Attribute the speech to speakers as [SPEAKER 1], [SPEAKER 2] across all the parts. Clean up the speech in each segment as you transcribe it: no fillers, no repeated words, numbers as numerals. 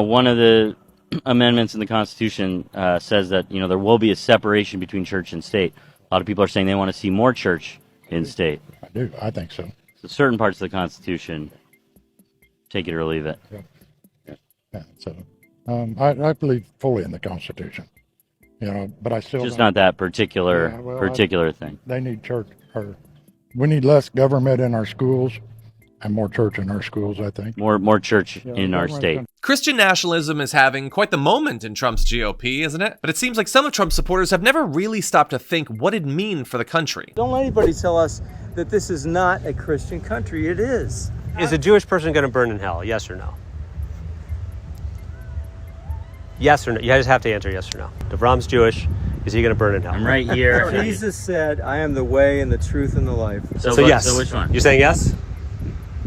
[SPEAKER 1] One of the amendments in the Constitution says that there will be a separation between church and state. A lot of people are saying they want to see more church in state.
[SPEAKER 2] I do. I think so.
[SPEAKER 1] So certain parts of the Constitution, take it or leave it.
[SPEAKER 2] Yeah. So I believe fully in the Constitution. But I still
[SPEAKER 1] Just
[SPEAKER 2] don't-
[SPEAKER 1] not that particular thing.
[SPEAKER 2] They need church, or we need less government in our schools and more church in our schools, I think.
[SPEAKER 1] More church in our state.
[SPEAKER 3] Christian nationalism is having quite the moment in Trump's GOP, isn't it? But it seems like some of Trump's supporters have never really stopped to think what it'd mean for the country.
[SPEAKER 4] Don't let anybody tell us that this is not a Christian country. It is.
[SPEAKER 5] Is a Jewish person going to burn in hell? Yes or no? Yes or no? You just have to answer yes or no. Devrom's Jewish. Is he going to burn in hell?
[SPEAKER 1] I'm right here.
[SPEAKER 4] Jesus said, I am the way and the truth and the life.
[SPEAKER 5] So yes.
[SPEAKER 1] So which one?
[SPEAKER 5] You're saying yes?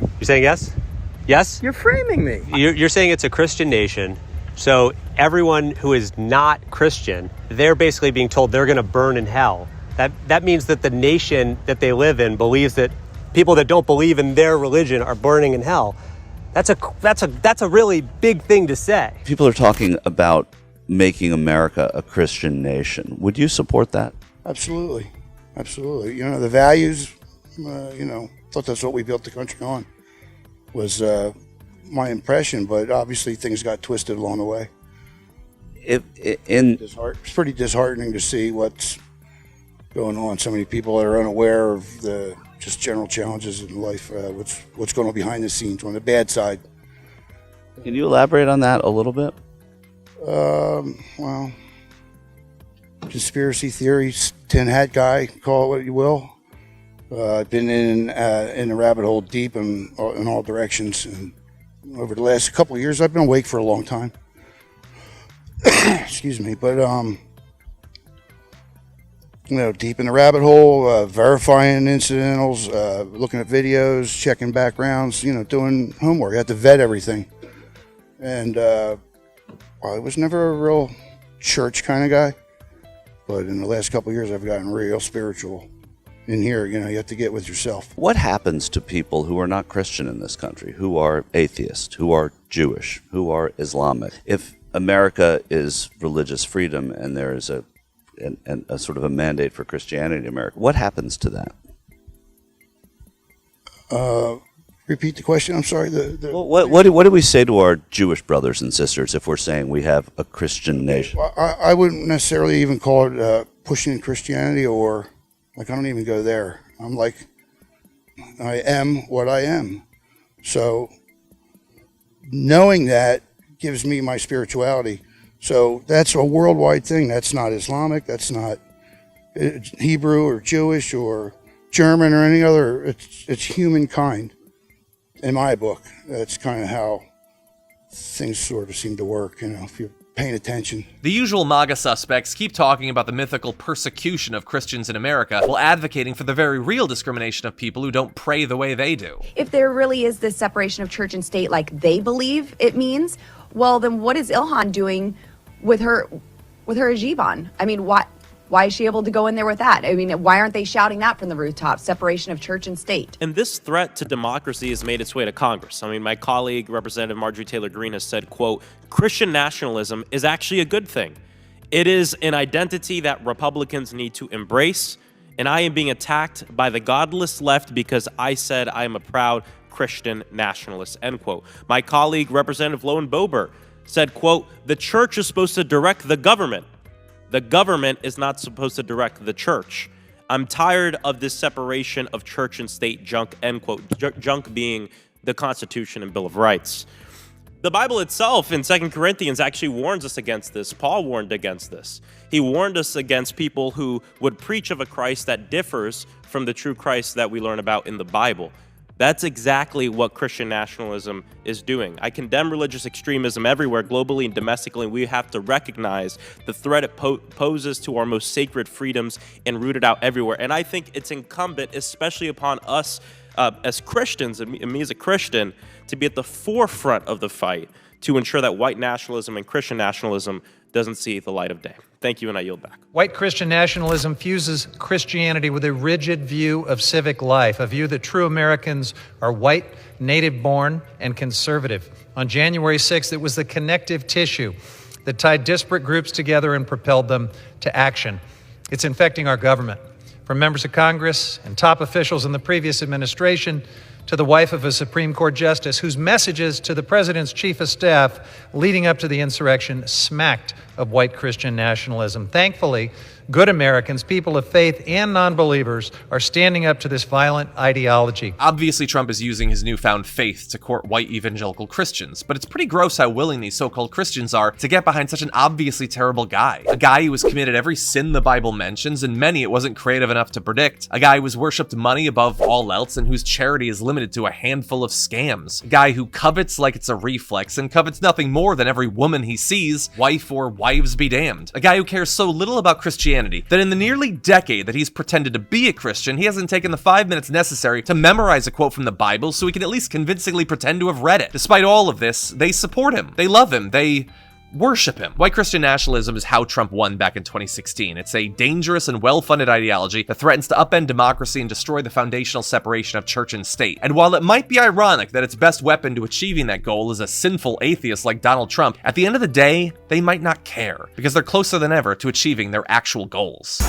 [SPEAKER 5] You're saying yes? Yes?
[SPEAKER 4] You're framing me.
[SPEAKER 5] You're saying it's a Christian nation. So everyone who is not Christian, they're basically being told they're going to burn in hell. That means that the nation that they live in believes that people that don't believe in their religion are burning in hell. That's a really big thing to say.
[SPEAKER 6] People are talking about making America a Christian nation. Would you support that?
[SPEAKER 7] Absolutely. Absolutely. The values, thought that's what we built the country on, was my impression, but obviously things got twisted along the way. It's pretty disheartening to see what's going on. So many people that are unaware of the just general challenges in life, what's going on behind the scenes on the bad side.
[SPEAKER 6] Can you elaborate on that a little bit?
[SPEAKER 7] Well, conspiracy theories, tin hat guy, call it what you will. I've been in the rabbit hole deep in all directions, and over the last couple of years, I've been awake for a long time. Excuse me, but deep in the rabbit hole, verifying incidentals, looking at videos, checking backgrounds, doing homework. You have to vet everything, and I was never a real church kind of guy, but in the last couple of years, I've gotten real spiritual. In here, you have to get with yourself.
[SPEAKER 6] What happens to people who are not Christian in this country, who are atheists, who are Jewish, who are Islamic? If America is religious freedom and there is a sort of a mandate for Christianity in America, what happens to that?
[SPEAKER 7] Repeat the question. I'm sorry.
[SPEAKER 6] Well, what do we say to our Jewish brothers and sisters if we're saying we have a Christian nation?
[SPEAKER 7] I wouldn't necessarily even call it pushing Christianity, or I don't even go there. I'm like, I am what I am. So knowing that gives me my spirituality. So that's a worldwide thing. That's not Islamic. That's not Hebrew or Jewish or German or any other. It's humankind. In my book, that's kind of how things sort of seem to work, if you're paying attention.
[SPEAKER 3] The usual MAGA suspects keep talking about the mythical persecution of Christians in America while advocating for the very real discrimination of people who don't pray the way they do.
[SPEAKER 8] If there really is this separation of church and state like they believe it means, well, then what is Ilhan doing with her hijab on? I mean, why is she able to go in there with that? I mean, why aren't they shouting that from the rooftops, separation of church and state?
[SPEAKER 9] And this threat to democracy has made its way to Congress. I mean, my colleague, Representative Marjorie Taylor Greene, has said, quote, Christian nationalism is actually a good thing. It is an identity that Republicans need to embrace, and I am being attacked by the godless left because I said I am a proud Christian nationalist, end quote. My colleague, Representative Lowen Boebert, said, quote, the church is supposed to direct the government. The government is not supposed to direct the church. I'm tired of this separation of church and state junk, end quote. Junk being the Constitution and Bill of Rights. The Bible itself in 2 Corinthians actually warns us against this. Paul warned against this. He warned us against people who would preach of a Christ that differs from the true Christ that we learn about in the Bible. That's exactly what Christian nationalism is doing. I condemn religious extremism everywhere, globally and domestically, and we have to recognize the threat it poses to our most sacred freedoms and root it out everywhere. And I think it's incumbent, especially upon us as Christians, and me as a Christian, to be at the forefront of the fight to ensure that white nationalism and Christian nationalism doesn't see the light of day. Thank you, and I yield back.
[SPEAKER 10] White Christian nationalism fuses Christianity with a rigid view of civic life, a view that true Americans are white, native-born, and conservative. On January 6th, it was the connective tissue that tied disparate groups together and propelled them to action. It's infecting our government, from members of Congress and top officials in the previous administration to the wife of a Supreme Court justice whose messages to the president's chief of staff leading up to the insurrection smacked of white Christian nationalism. Thankfully, good Americans, people of faith and non-believers, are standing up to this violent ideology.
[SPEAKER 3] Obviously, Trump is using his newfound faith to court white evangelical Christians, but it's pretty gross how willing these so-called Christians are to get behind such an obviously terrible guy. A guy who has committed every sin the Bible mentions, and many it wasn't creative enough to predict. A guy who has worshipped money above all else and whose charity is limited to a handful of scams. A guy who covets like it's a reflex and covets nothing more than every woman he sees, wife or wives be damned. A guy who cares so little about Christianity that in the nearly decade that he's pretended to be a Christian, he hasn't taken the 5 minutes necessary to memorize a quote from the Bible so he can at least convincingly pretend to have read it. Despite all of this, they support him, they love him, they worship him. White Christian nationalism is how Trump won back in 2016. It's a dangerous and well-funded ideology that threatens to upend democracy and destroy the foundational separation of church and state. And while it might be ironic that its best weapon to achieving that goal is a sinful atheist like Donald Trump, at the end of the day, they might not care, because they're closer than ever to achieving their actual goals.